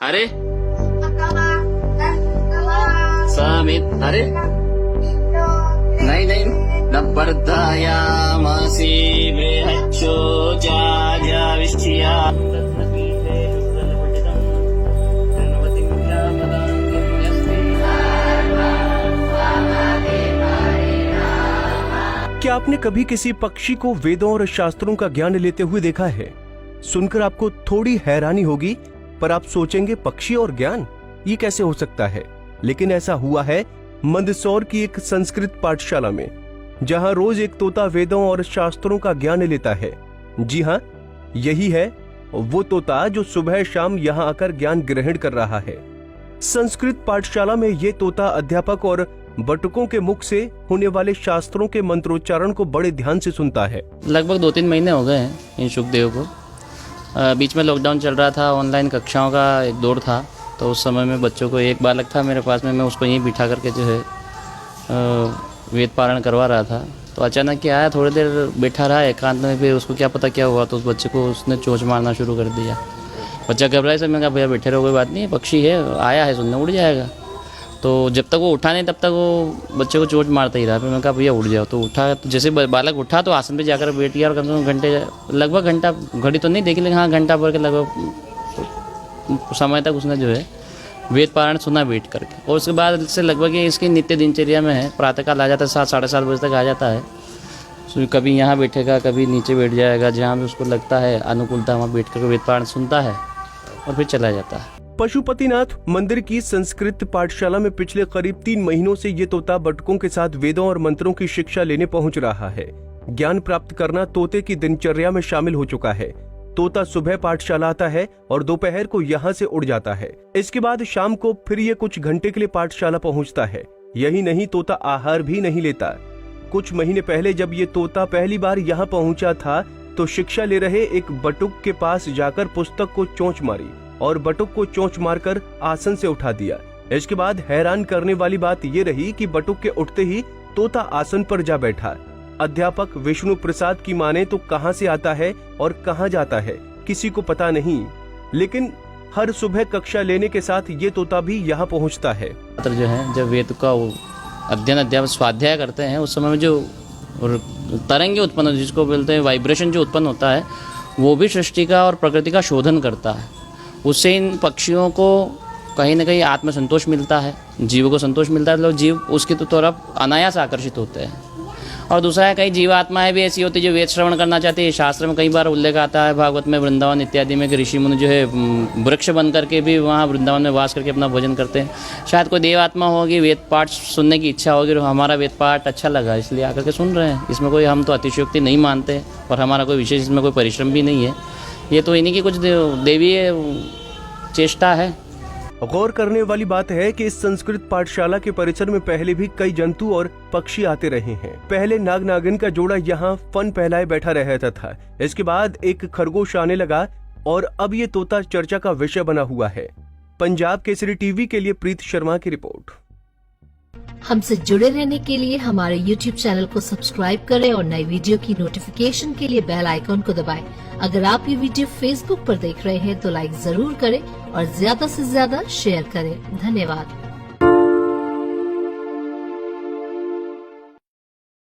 अरे समित, अरे नहीं नहीं, नपर्दायामसि बृहच्छो जाजाविष्ठिया। क्या आपने कभी किसी पक्षी को वेदों और शास्त्रों का ज्ञान लेते हुए देखा है? सुनकर आपको थोड़ी हैरानी होगी, पर आप सोचेंगे पक्षी और ज्ञान, ये कैसे हो सकता है? लेकिन ऐसा हुआ है मंदसौर की एक संस्कृत पाठशाला में, जहां रोज एक तोता वेदों और शास्त्रों का ज्ञान लेता है। जी हाँ, यही है वो तोता जो सुबह शाम यहां आकर ज्ञान ग्रहण कर रहा है। संस्कृत पाठशाला में ये तोता अध्यापक और बटुकों के मुख से होने वाले शास्त्रों के मंत्रोच्चारण को बड़े ध्यान से सुनता है। लगभग 2-3 महीने हो गए हैं इन शुकदेव को। बीच में लॉकडाउन चल रहा था, ऑनलाइन कक्षाओं का एक दौर था, तो उस समय में बच्चों को एक बालक था मेरे पास में, मैं उसको यहीं बिठा करके जो है वेद पारायण करवा रहा था। तो अचानक क्या आया, थोड़ी देर बैठा रहा एकांत में, फिर उसको क्या पता क्या हुआ, तो उस बच्चे को उसने चोंच मारना शुरू कर दिया। बच्चा घबराए से, मैं कहा भैया बैठे रहो, कोई बात नहीं, पक्षी है, आया है सुनने, उड़ जाएगा। तो जब तक वो उठा नहीं तब तक वो बच्चे को चोट मारता ही रहा। फिर मैं कहा भैया उठ जाओ, तो उठा। तो जैसे बालक उठा तो आसन पे जाकर बैठ गया, और कम से कम घंटे, लगभग घंटा, घड़ी तो नहीं देखी लेकिन हाँ घंटा भर के लगभग समय तक उसने जो है वेद पारायण सुना बैठ करके। और उसके बाद से लगभग ये इसकी नित्य दिनचर्या में है, प्रातःकाल आ जाता है, 7-7:30 बजे तक आ जाता है। तो कभी यहाँ बैठेगा, कभी नीचे बैठ जाएगा, जहाँ भी उसको लगता है अनुकूलता वहाँ बैठ कर वेद पारायण सुनता है और फिर चला जाता है। पशुपतिनाथ मंदिर की संस्कृत पाठशाला में पिछले करीब 3 महीनों से ये तोता बटुकों के साथ वेदों और मंत्रों की शिक्षा लेने पहुंच रहा है। ज्ञान प्राप्त करना तोते की दिनचर्या में शामिल हो चुका है। तोता सुबह पाठशाला आता है और दोपहर को यहाँ से उड़ जाता है। इसके बाद शाम को फिर ये कुछ घंटे के लिए पाठशाला पहुँचता है। यही नहीं, तोता आहार भी नहीं लेता। कुछ महीने पहले जब ये तोता पहली बार यहाँ पहुँचा था, तो शिक्षा ले रहे एक बटुक के पास जाकर पुस्तक को चोंच मारी और बटुक को चोंच मारकर आसन से उठा दिया। इसके बाद हैरान करने वाली बात ये रही कि बटुक के उठते ही तोता आसन पर जा बैठा। अध्यापक विष्णु प्रसाद की माने तो कहां से आता है और कहां जाता है किसी को पता नहीं, लेकिन हर सुबह कक्षा लेने के साथ ये तोता भी यहाँ पहुँचता है। जो है जब वेद का अध्ययन अध्यापन स्वाध्याय करते हैं, उस समय में जो तरंगे उत्पन्न, जिसको बोलते हैं वाइब्रेशन जो उत्पन्न होता है, वो भी सृष्टि का और प्रकृति का शोधन करता है। उससे इन पक्षियों को कहीं ना कहीं आत्मसंतोष मिलता है, जीव को संतोष मिलता है, लोग जीव उसकी तरफ अनायास आकर्षित होते हैं। और दूसरा है, कई जीवात्माएं भी ऐसी होती है जो वेद श्रवण करना चाहती है। शास्त्र में कई बार उल्लेख आता है, भागवत में, वृंदावन इत्यादि में, कि ऋषि मुनि जो है वृक्ष बन करके भी वहाँ वृंदावन में वास करके अपना भोजन करते हैं। शायद कोई देवात्मा होगी, वेद पाठ सुनने की इच्छा होगी, हमारा वेद पाठ अच्छा लगा इसलिए आकर के सुन रहे हैं। इसमें कोई हम तो अतिशयोक्ति नहीं मानते और हमारा कोई विशेष इसमें कोई परिश्रम भी नहीं है। ये तो इन्हीं की कुछ देवीय चेष्टा है। गौर करने वाली बात है कि इस संस्कृत पाठशाला के परिसर में पहले भी कई जंतु और पक्षी आते रहे हैं। पहले नाग नागिन का जोड़ा यहाँ फन फैलाए बैठा रहता था। इसके बाद एक खरगोश आने लगा और अब ये तोता चर्चा का विषय बना हुआ है। पंजाब केसरी टीवी के लिए प्रीत शर्मा की रिपोर्ट। हमसे जुड़े रहने के लिए हमारे YouTube चैनल को सब्सक्राइब करें और नई वीडियो की नोटिफिकेशन के लिए बेल आइकॉन को दबाएं। अगर आप ये वीडियो Facebook पर देख रहे हैं तो लाइक जरूर करें और ज्यादा से ज्यादा शेयर करें। धन्यवाद।